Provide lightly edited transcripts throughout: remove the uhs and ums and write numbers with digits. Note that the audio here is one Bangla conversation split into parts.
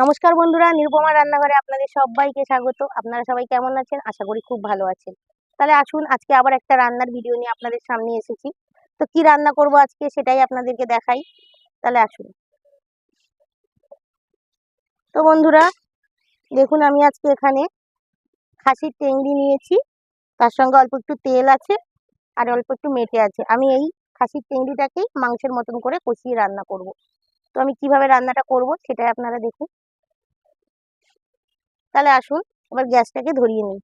নমস্কার বন্ধুরা, নিরুপমা রান্নাঘরে আপনাদের সবাইকে স্বাগত। আপনারা সবাই কেমন আছেন? আশা করি খুব ভালো আছেন। তাহলে আসুন, আজকে আবার একটা রান্নার ভিডিও নিয়ে আপনাদের সামনে এসেছি। তো কি রান্না করব আজকে সেটাই আপনাদেরকে দেখাই। তাহলে আসুন। তো বন্ধুরা, দেখুন আমি আজকে এখানে খাসির টেংরি নিয়েছি, তার সঙ্গে অল্প একটু তেল আছে আর অল্প একটু মেটে আছে। আমি এই খাসির টেংরিটাকেই মাংসের মতন করে কষিয়ে রান্না করব। তো আমি কিভাবে রান্নাটা করব সেটাই আপনারা দেখুন। তাহলে আসুন, এবার গ্যাসটাকে ধরিয়ে নিই।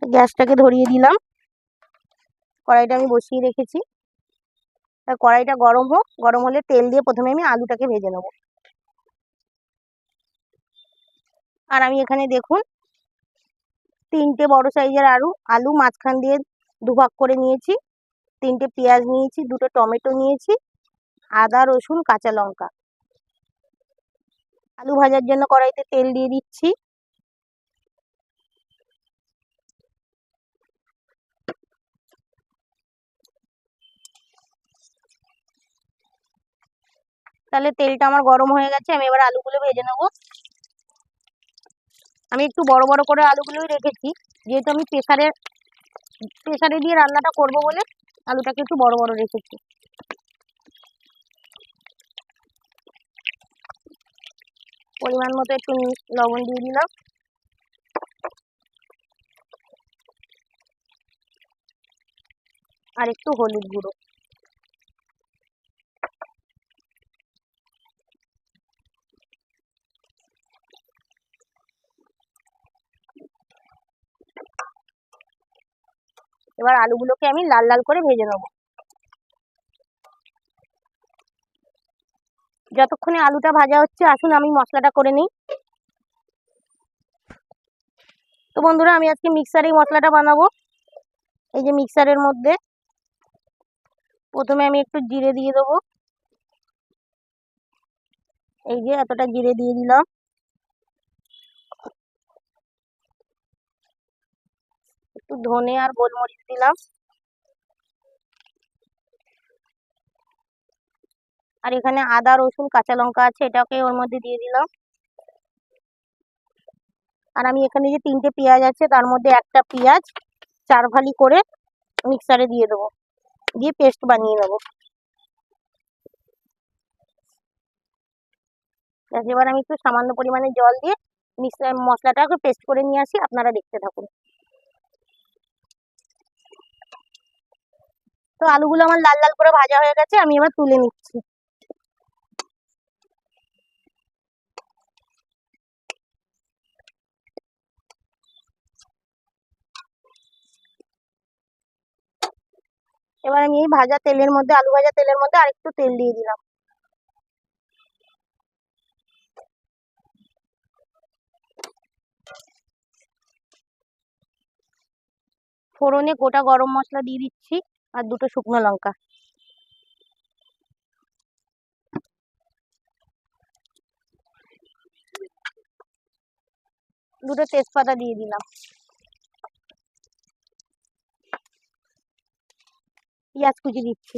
গ্যাসটাকে ধরিয়ে দিলাম, কড়াইটা আমি বসিয়ে রেখেছি। কড়াইটা গরম হোক, গরম হলে তেল দিয়ে প্রথমে আমি আলুটাকে ভেজে নেব। আর আমি এখানে দেখুন 3টে বড় সাইজের আলু মাঝখান দিয়ে দুভাগ করে নিয়েছি, 3টে পেঁয়াজ নিয়েছি, 2টো টমেটো নিয়েছি, আদা রসুন কাঁচা লঙ্কা। আলু ভাজার জন্য কড়াইতে তেল দিয়ে দিচ্ছি। তাহলে তেলটা আমার গরম হয়ে গেছে, আমি এবার আলুগুলো ভেজে নেব। আমি একটু বড় বড় করে আলুগুলোই রেখেছি, যেহেতু আমি প্রেসারে দিয়ে রান্নাটা করব বলে আলুটাকে একটু বড় বড় রেখেছি। পরিমাণ মতো একটু লবণ দিয়ে দিলাম, আর একটু হলুদ গুঁড়ো। এবার আলুগুলোকে আমি লাল লাল করে ভেজে নেব। যতক্ষণে আলুটা ভাজা হচ্ছে, আসুন আমি মশলাটা করে নিই। তো বন্ধুরা, আমি আজকে মিক্সারেই মশলাটা বানাবো। এই যে মিক্সারের মধ্যে প্রথমে আমি একটু জিরে দিয়ে দেবো। এই যে এতটা জিরে দিয়ে দিলাম। একটু ধনে আর গোলমরিচ দিলাম। আর এখানে আদা রসুন কাঁচা লঙ্কা আছে, এটাকে ওর মধ্যে দিয়ে দিলাম। আর আমি এখানে যে 3টে পেঁয়াজ আছে, তার মধ্যে একটা পেঁয়াজ 4 ফালি করে মিক্সারে দিয়ে দেবো, দিয়ে পেস্ট বানিয়ে নেবো। এবার আমি একটু সামান্য পরিমাণে জল দিয়ে মশলাটাকে পেস্ট করে নিয়ে আসি, আপনারা দেখতে থাকুন। তো আলুগুলো আমার লাল লাল করে ভাজা হয়ে গেছে, আমি এবার তুলে নিচ্ছি। এবার আমি এই আলু ভাজা তেলের মধ্যে আরেকটু তেল দিয়ে দিলাম। ফোড়নে গোটা গরম মশলা দিয়ে দিচ্ছি, আর 2টো শুকনো লঙ্কা, 2টো তেজপাতা দিয়ে দিলাম। পেঁয়াজ কুচি দিচ্ছি।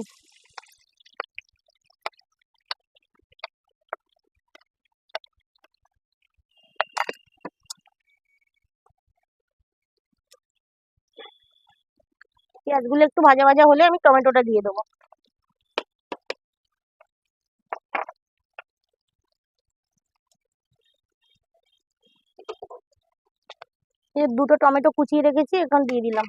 পেঁয়াজগুলো একটু ভাজা ভাজা হলে আমি টমেটোটা দিয়ে দেবো। এই 2টো টমেটো কুচিয়ে রেখেছি, এখন দিয়ে দিলাম।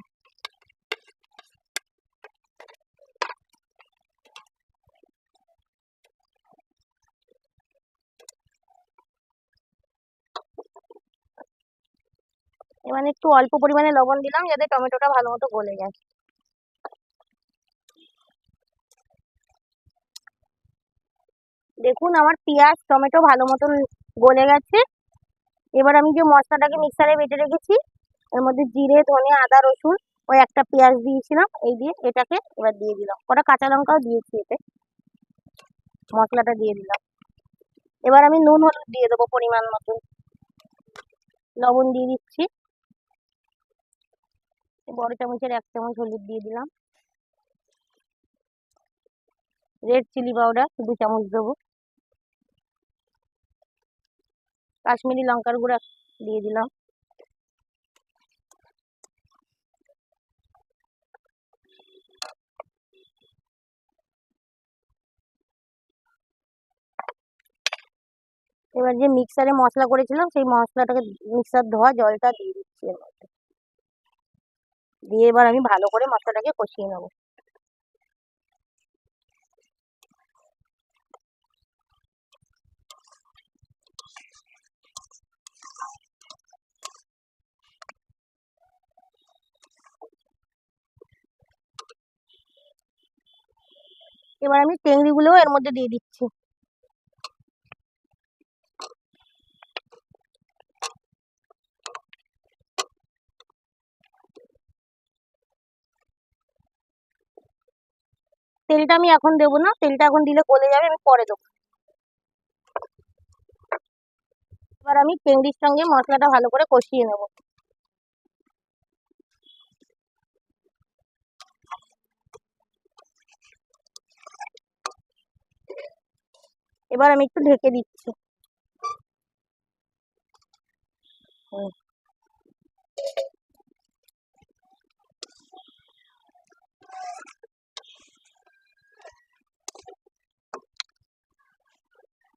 এবার একটু অল্প পরিমাণে লবণ দিলাম, যাতে টমেটোটা ভালো মতো গলে যায়। দেখুন আমার পেঁয়াজ টমেটো ভালো মতন গলে গেছে। এবার আমি যে মশলাটাকে মিক্সারে বেটে রেখেছি, এর মধ্যে জিরে ধনে আদা রসুন, ওই একটা পেঁয়াজ দিয়েছিলাম, এই দিয়ে এটাকে এবার দিয়ে দিলাম। কটা কাঁচা লঙ্কাও দিয়েছি এতে। মশলাটা দিয়ে দিলাম। এবার আমি নুন হলুদ দিয়ে দেবো পরিমাণ মতন। লবণ দিয়ে দিচ্ছি, বড় চামচের 1 চামচ হলুদ দিয়ে দিলাম। রেড চিলি পাউডার 2 চামচ দেবো। কাশ্মীরি লঙ্কার গুঁড়া দিয়ে দিলাম। এবার যে মিক্সারে মশলা করেছিলাম সেই মশলাটাকে, মিক্সার ধোয়া জলটা দিয়ে দিচ্ছি এর মধ্যে। দিয়ে এবার আমি ভালো করে মশলাটাকে কষিয়ে নেবো। এবার আমি চিংড়িগুলোও এর মধ্যে দিয়ে দিচ্ছি। তেলটা আমি এখন দেবো না, তেলটা এখন দিলে গলে যাবে, আমি পরে দেবো। এবার আমি চিংড়ির সঙ্গে মশলাটা ভালো করে কষিয়ে নেবো। এবার আমি একটু ঢেকে দিচ্ছি।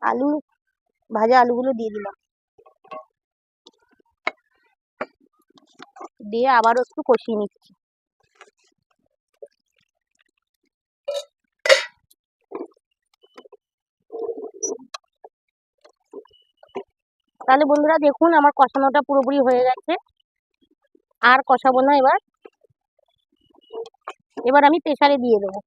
আলু, ভাজা আলুগুলো দিয়ে দিলাম, দিয়ে আবারও একটু কষিয়ে নিচ্ছি। তাহলে বন্ধুরা দেখুন আমার কষানোটা পুরোপুরি হয়ে গেছে, আর কষাবো না। এবার এবার আমি প্রেসারে দিয়ে দেবো।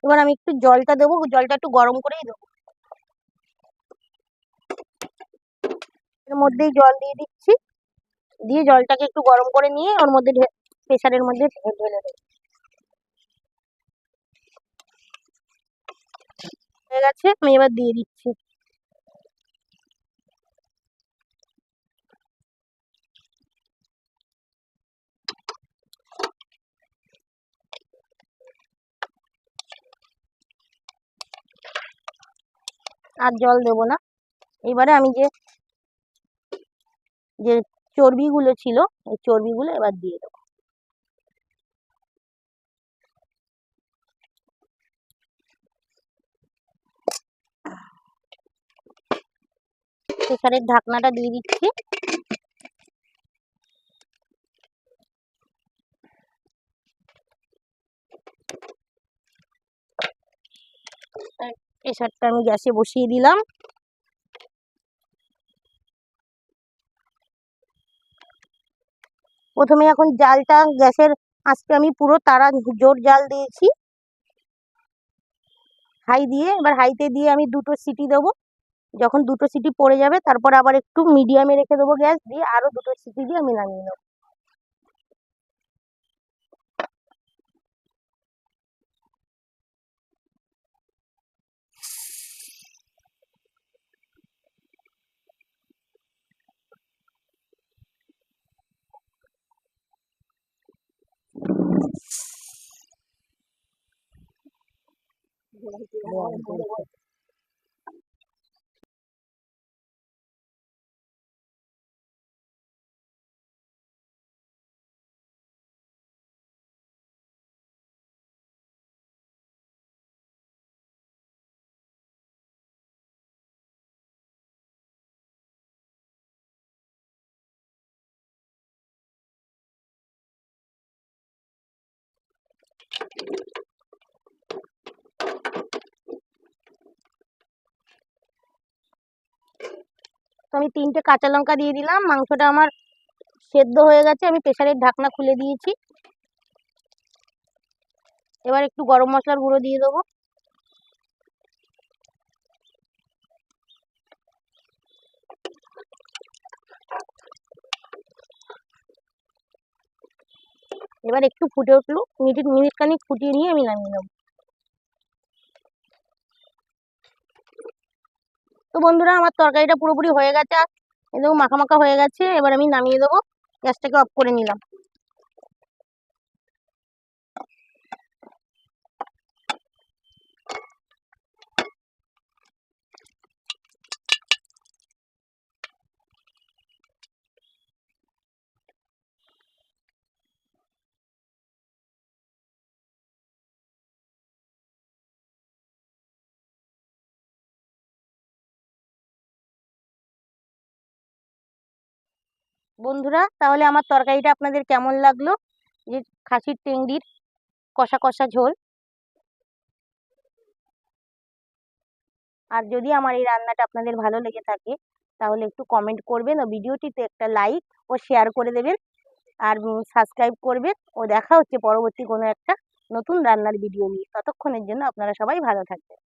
এবার আমি একটু জলটা দেবো, জলটা একটু গরম করেই দেবো। এর মধ্যেই জল দিয়ে দিচ্ছি, দিয়ে জলটাকে একটু গরম করে নিয়ে ওর মধ্যে প্রেসারের মধ্যে ঢেলে দেবো। হয়ে গেছে, আমি এবার দিয়ে দিচ্ছি। আর জল দেবো না। এবারে আমি যে যে চর্বিগুলো ছিল এই চর্বিগুলো এবার দিয়ে দেবো। প্রেসারের ঢাকনাটা দিয়ে দিচ্ছি। প্রেসারটা আমি গ্যাসে বসিয়ে দিলাম। প্রথমে এখন জালটা গ্যাসের আঁচটা আমি পুরো তারা জোর জাল দিয়েছি, হাই দিয়ে। এবার হাইতে দিয়ে আমি 2টো সিটি দেবো। যখন 2টো সিটি পড়ে যাবে তারপর আবার একটু মিডিয়ামে রেখে দেবো গ্যাস, দিয়ে আরো 2টো সিটি দিয়ে আমি নামিয়ে নেবো। তো আমি 3টে কাঁচা লঙ্কা দিয়ে দিলাম। মাংসটা আমার সেদ্ধ হয়ে গেছে, আমি প্রেসারের ঢাকনা খুলে দিয়েছি। এবার একটু গরম মশলার গুঁড়ো দিয়ে দেবো। এবার একটু ফুটে উঠলো, মিনিট খানিক ফুটিয়ে নিয়ে আমি নামিয়ে নেবো। তো বন্ধুরা, আমার তরকারিটা পুরোপুরি হয়ে গেছে, আর দেখো মাখা মাখা হয়ে গেছে। এবার আমি নামিয়ে দেবো, গ্যাসটাকে অফ করে নিলাম। বন্ধুরা, তাহলে আমার তরকারিটা আপনাদের কেমন লাগলো? যে খাসির টেংরির কষা কষা ঝোল। আর যদি আমার এই রান্নাটা আপনাদের ভালো লেগে থাকে, তাহলে একটু কমেন্ট করবেন ও ভিডিওটিতে একটা লাইক ও শেয়ার করে দেবেন। আর সাবস্ক্রাইব করবেন। ও দেখা হচ্ছে পরবর্তী কোনো একটা নতুন রান্নার ভিডিও নিয়ে। ততক্ষণের জন্য আপনারা সবাই ভালো থাকবেন।